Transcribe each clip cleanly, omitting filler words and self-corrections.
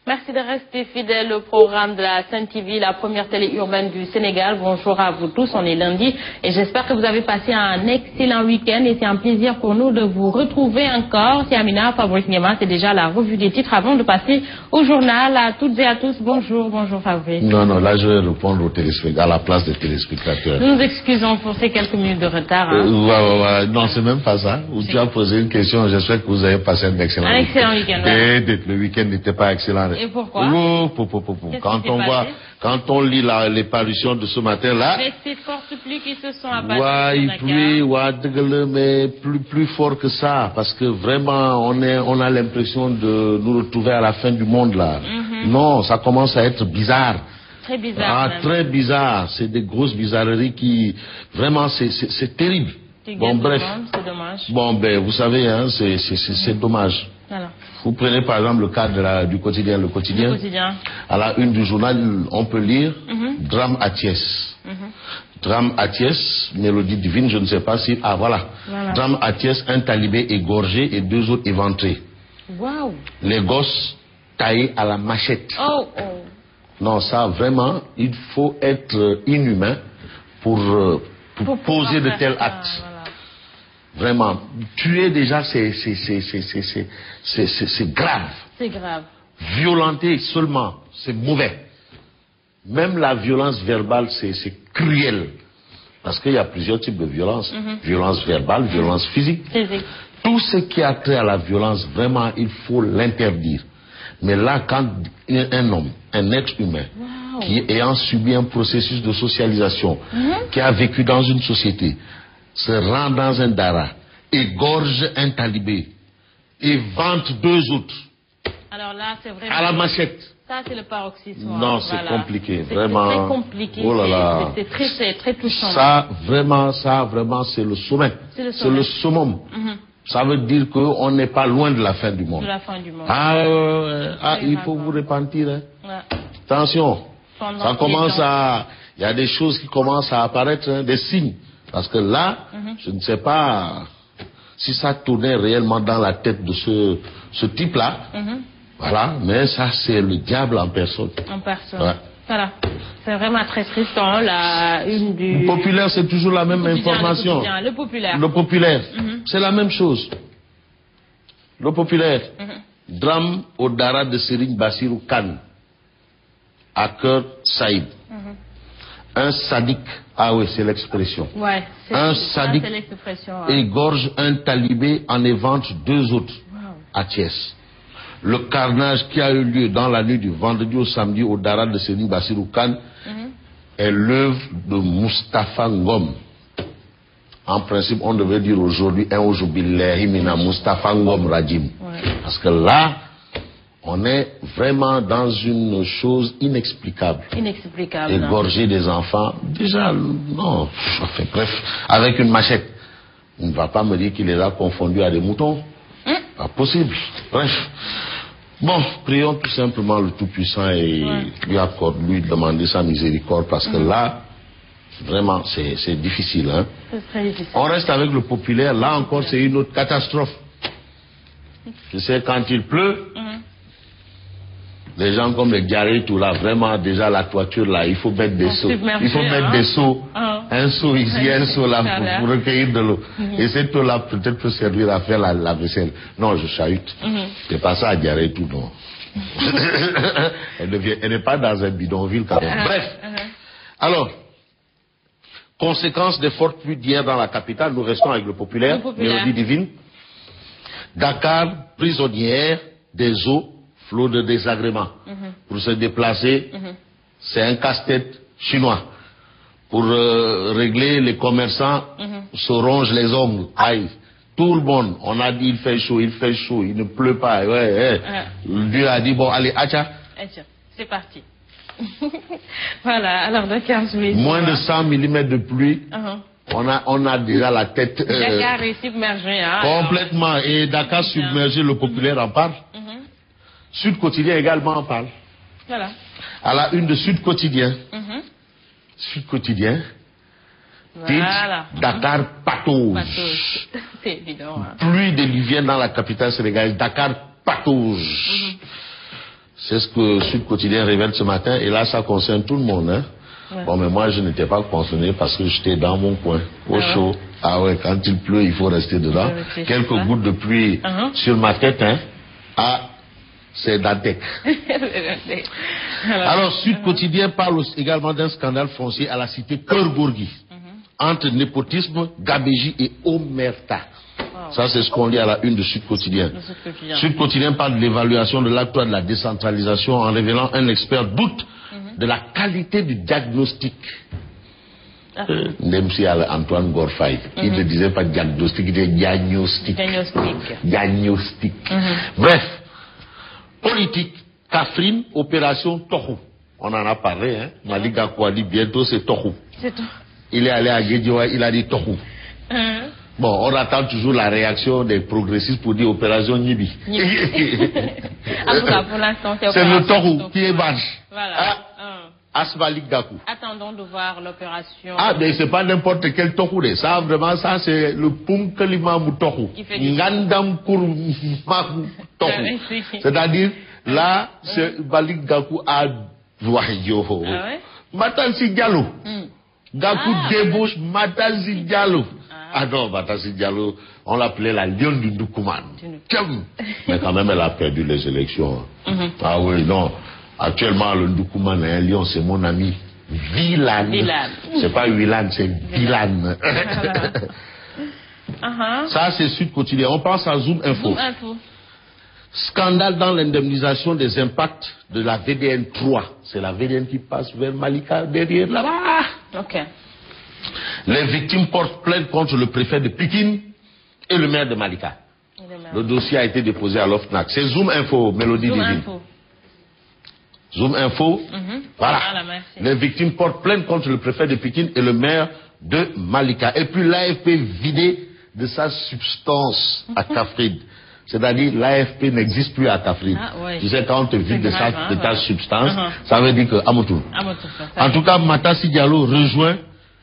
Merci de rester fidèle au programme de la Sen TV, la première télé urbaine du Sénégal. Bonjour à vous tous, on est lundi et j'espère que vous avez passé un excellent week-end et c'est un plaisir pour nous de vous retrouver encore. C'est Amina, Fabrice Niema, c'est déjà la revue des titres avant de passer au journal. À toutes et à tous, bonjour Fabrice. Non, là je vais répondre aux téléspectateurs, à la place des téléspectateurs. Nous nous excusons pour ces quelques minutes de retard. Non, c'est même pas ça. Où tu as posé une question, j'espère que vous avez passé un excellent week-end. Un excellent week-end. Le week-end n'était pas excellent. Et pourquoi? Quand on lit les parutions de ce matin-là... Mais ces fortes pluies qui se sont abattues mais plus fort que ça, parce que vraiment, on a l'impression de nous retrouver à la fin du monde, là. Non, ça commence à être bizarre. Très bizarre. Très bizarre. C'est des grosses bizarreries qui... Vraiment, c'est terrible. Bon, bref. C'est dommage. Bon, vous savez, hein, c'est dommage. Voilà. Vous prenez par exemple le cas du quotidien. Le quotidien. À la une du journal, on peut lire drame à Thiès. Drame à Thiès, mélodie divine, je ne sais pas si... Ah voilà. Drame à Thiès, un talibé égorgé et 2 autres éventrés. Waouh. Les gosses taillés à la machette. Oh. Non, ça vraiment, il faut être inhumain pour poser de tels actes. Voilà. Vraiment, tuer déjà, c'est grave. C'est grave. Violenter seulement, c'est mauvais. Même la violence verbale, c'est cruel. Parce qu'il y a plusieurs types de violence. Violence verbale, violence physique. Tout ce qui a trait à la violence, vraiment, il faut l'interdire. Mais là, quand un homme, un être humain, qui ayant subi un processus de socialisation, qui a vécu dans une société, se rend dans un dara, égorge un talibé et vante 2 autres. Alors là, c'est vraiment... À la machette. Ça, c'est le paroxysme. Non, c'est compliqué, vraiment. C'est très compliqué. Oh là là. C'est très touchant. Ça, vraiment, c'est le sommet. C'est le summum. Ça veut dire qu'on n'est pas loin de la fin du monde. De la fin du monde. Il faut vous repentir. Hein. Attention. Ça commence à... Il y a des choses qui commencent à apparaître, hein, des signes. Parce que là, je ne sais pas si ça tournait réellement dans la tête de ce type-là. Voilà, mais ça, c'est le diable en personne. En personne. Ouais. Voilà. C'est vraiment très triste. Le populaire, c'est toujours la même information. Le populaire. Le populaire, c'est la même chose. Le populaire. Drame au Dara de Serigne Bassirou Kane, à Cœur Saïd. Un sadique, ah oui, c'est l'expression. Ouais, un sadique égorge un talibé en évente 2 autres à Thiès. Le carnage qui a eu lieu dans la nuit du vendredi au samedi au Dara de Serigne Bassirou Kane est l'œuvre de Moustapha Ngom. En principe, on devait dire aujourd'hui un Ojubillahi mina Moustapha Ngom Rajim. Parce que là, on est vraiment dans une chose inexplicable. Inexplicable. Égorger des enfants, déjà, non, enfin, bref, avec une machette. On ne va pas me dire qu'il les a confondus à des moutons. Pas possible. Bref. Bon, prions tout simplement le Tout-Puissant et lui demander sa miséricorde parce que là, vraiment, c'est difficile. Hein? C'est très difficile. On reste avec le populaire. Là encore, c'est une autre catastrophe. Tu sais, quand il pleut, des gens comme les Diarrhées, tout là, vraiment, déjà la toiture là, il faut mettre des seaux. Il faut mettre des seaux. Un seau ici, un seau là, pour recueillir de l'eau. Et cette eau-là, peut-être peut servir à faire la vaisselle. Non, je chahute. C'est pas ça à Diarrhée, tout, non. Elle n'est pas dans un bidonville quand même. Bref. Alors, conséquence des fortes pluies d'hier dans la capitale, nous restons avec le populaire, mélodie divine. Dakar, prisonnière des eaux, flot de désagréments. Pour se déplacer, c'est un casse-tête chinois. Pour régler, les commerçants se rongent les ongles. Aïe. Tout le monde, on a dit il fait chaud, il ne pleut pas. Dieu a dit bon, allez, acha. C'est parti. Voilà, alors Dakar, moins de 100 mm de pluie. On a déjà la tête Dakar est submergé. Hein, complètement. Et Dakar submergé, le populaire en parle. Sud Quotidien également en parle. Voilà. À la une de Sud Quotidien. Sud Quotidien. Voilà. Dakar patauge. C'est évident. Hein. Pluie diluvienne dans la capitale sénégalaise. Dakar patauge. C'est ce que Sud Quotidien révèle ce matin, et là, ça concerne tout le monde. Hein. Ouais. Bon, mais moi, je n'étais pas concerné parce que j'étais dans mon coin, au chaud. Ah ouais, quand il pleut, il faut rester dedans. Quelques gouttes de pluie sur ma tête, hein. Ah, c'est Dantec. Alors, Sud Quotidien parle également d'un scandale foncier à la cité Keur-Gorgui, entre népotisme, gabégie et omerta. Ça, c'est ce qu'on lit à la une de Sud Quotidien. Sud Quotidien parle de l'évaluation de l'acte de la décentralisation en révélant un expert doute de la qualité du diagnostic. Même si Antoine Gorfaï, il ne disait pas diagnostic, il disait diagnostic. Diagnostic. Bref, politique, Kaffrine, opération Tokhou. On en a parlé, hein. Malick Gakou a dit bientôt c'est Tokhou. Il est allé à Guédiawaye, il a dit Tokhou. Bon, on attend toujours la réaction des progressistes pour dire opération Nibi. En tout cas, pour l'instant, c'est le Tokhou qui est vache. Voilà. Asmalik Gakou. Attendons de voir l'opération. Ah, mais c'est pas n'importe quel Tokhou. Ça, vraiment, ça, c'est le Punkalimamou Tokhou. Ngandam Kourmamou Tokhou. C'est-à-dire, là, c'est Malick Gakou à Douayo. Ah ouais? Matansi Diallo. Gakou débauche Matansi Diallo. Ah non, Matansi Diallo, on l'appelait la lionne du Ndoukoumane. Mais quand même, elle a perdu les élections. Ah oui, non. Actuellement, le Ndoukoumane est un lion, c'est mon ami Vilan. C'est pas Wilan, c'est Vilan. Ça, c'est Sud Quotidien. On passe à Zoom Info. Scandale dans l'indemnisation des impacts de la VDN 3. C'est la VDN qui passe vers Malika, derrière là-bas. Ok. Les victimes portent plainte contre le préfet de Pikine et le maire de Malika. Le dossier a été déposé à l'OFNAC. C'est Zoom Info, Mélodie Divine. Zoom Info, voilà. Les victimes portent plainte contre le préfet de Pikine et le maire de Malika. Et puis l'AFP vidé de sa substance à Kaffrine. C'est-à-dire l'AFP n'existe plus à Kaffrine. Tu sais, quand on te vide de ta substance, ça veut dire que Amotou. En tout cas, Matassi Diallo rejoint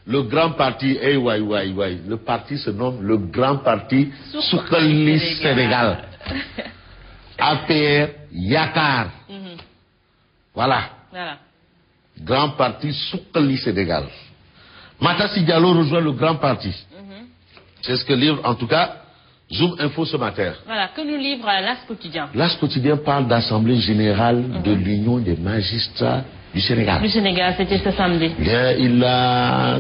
le grand parti, le parti se nomme le grand parti Soukali Sénégal. APR Yakar. Voilà. Grand parti Soukali Sénégal. Matassi Diallo rejoint le grand parti. C'est ce que livre, en tout cas, Zoom Info ce matin. Voilà, que nous livre l'As Quotidien. L'As Quotidien parle d'Assemblée Générale de l'Union des Magistrats du Sénégal. Du Sénégal, c'était ce samedi. Il a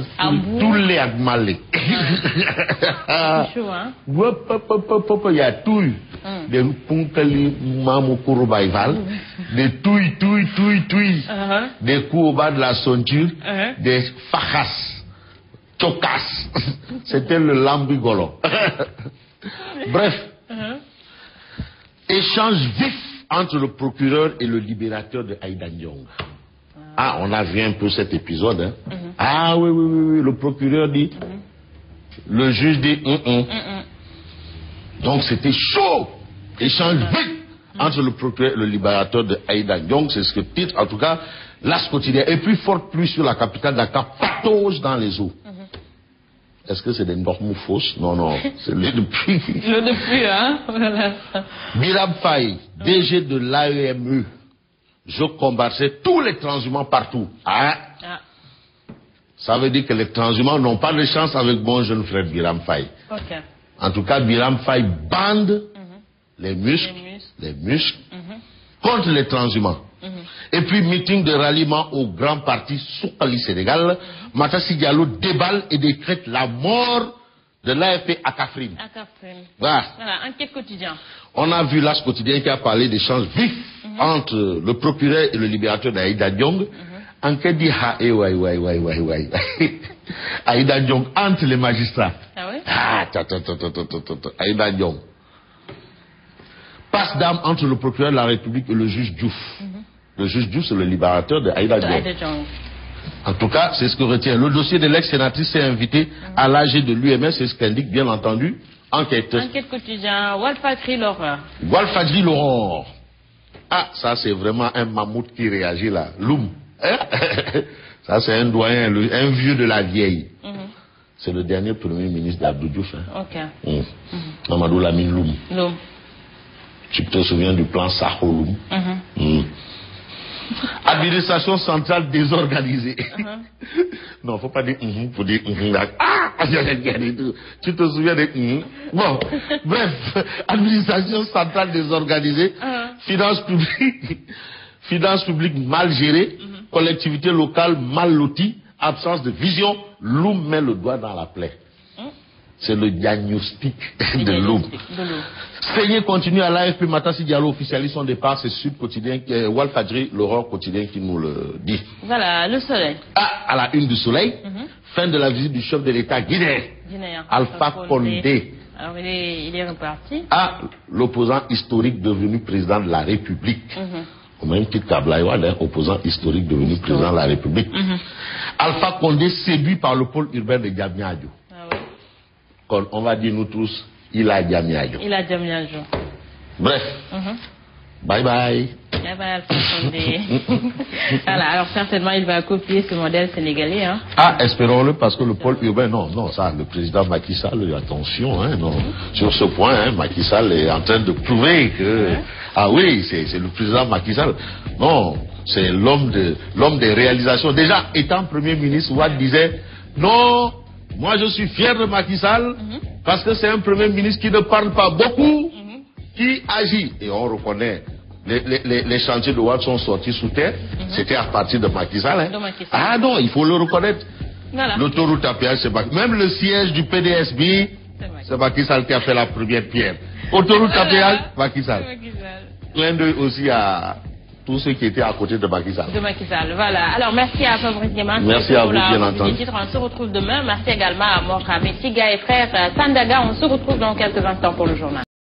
tous les admalés. C'est chaud, hein? Il y a tout. Des Punkali Mamou Kouroubaïval, des touilles, des coups au bas de la ceinture, des fajas, chokas. C'était le lambigolo. Bref, échange vif entre le procureur et le libérateur de Aïda Ndiong. Ah, on a vu un peu cet épisode. Hein? Ah oui, le procureur dit, le juge dit, Donc c'était chaud. Échange vif entre le procureur et le libérateur de Aïda Ndiong. C'est ce que titre, en tout cas, l'As Quotidien. Et puis, forte pluie sur la capitale Dakar, patauge dans les eaux. Est-ce que c'est des normes fausses? Non, c'est l'eau de pluie. L'eau de pluie, hein? Voilà. Biram Faye, DG de l'AEME. Je combattais tous les transhumants partout. Ça veut dire que les transhumants n'ont pas de chance avec mon jeune frère Biram Faye. En tout cas, Biram Faye bande les muscles contre les transhumants. Et puis, meeting de ralliement au grand parti Soukali Sénégal, Matassi Diallo déballe et décrète la mort de l'AFP à Kaffrine. Voilà, enquête quotidien. On a vu l'As Quotidien qui a parlé d'échanges vifs entre le procureur et le libérateur d'Aïda Ndiong. Enquête dit, Aïda Ndiong entre les magistrats. Ah oui? Aïda Ndiong. Passe d'armes entre le procureur de la République et le juge Diouf. Le juge Diouf, c'est le libérateur de Aïda Ndiong. En tout cas, c'est ce que retient. Le dossier de l'ex-sénatrice s'est invité à l'AG de l'UMS, c'est ce qu'indique bien entendu enquête. Enquête quotidien, Walfadjri l'aurore. Walfadjri l'aurore. Ah, ça c'est vraiment un mammouth qui réagit là. Loum. Ça c'est un doyen, un vieux de la vieille. C'est le dernier premier ministre d'Abdou Diouf. Mamadou Lamine Loum. Tu te souviens du plan Saho Loum? Administration centrale désorganisée. Non, faut pas dire faut dire tu te souviens de bon, bref, administration centrale désorganisée, finances publiques mal gérées, collectivités locales mal loties, absence de vision. L'OUM met le doigt dans la plaie. C'est le diagnostic de l'OUM. Saigné continue à l'AFP. Matassi Diallo officialise son départ. C'est Sud Quotidien, Walfadjri, l'Aurore Quotidien qui nous le dit. Voilà, le Soleil. Ah, à la une du Soleil. Fin de la visite du chef de l'État guinéen, Alpha Condé. Alors il est reparti. Ah, l'opposant historique devenu président de la République. Au même titre qu'Ablaïwad, opposant historique devenu président de la République. Alpha Condé séduit par le pôle urbain de Diamniadio. On va dire nous tous, il a Diamniadio. Il a Diamniadio. Bref. Bye bye. Bye bye Alpha Condé. Voilà, alors certainement il va copier ce modèle sénégalais. Hein. Ah, espérons-le, parce que le pôle urbain, non, ça, le président Macky Sall, attention, hein, non. Sur ce point, hein, Macky Sall est en train de prouver que, ah oui, c'est le président Macky Sall. Non, c'est l'homme des réalisations. Déjà, étant Premier ministre, Ouad disait, non, moi je suis fier de Macky Sall, parce que c'est un Premier ministre qui ne parle pas beaucoup, qui agit. Et on reconnaît, les chantiers de Ouad sont sortis sous terre, c'était à partir de Macky Sall. Hein. Ah non, il faut le reconnaître. Voilà. L'autoroute à péage, c'est Macky. Même le siège du PDSB, c'est Macky Sall qui a fait la première pierre. Autoroute à péage, Macky Sall. Clin d'œil aussi à tous ceux qui étaient à côté de Macky Sall. De Macky Sall, voilà. Alors, merci à Fabrice Guéman. Merci à vous, bien entendu. On se retrouve demain. Merci également à Morka Messiga et frère Sandaga. On se retrouve dans quelques instants pour le journal.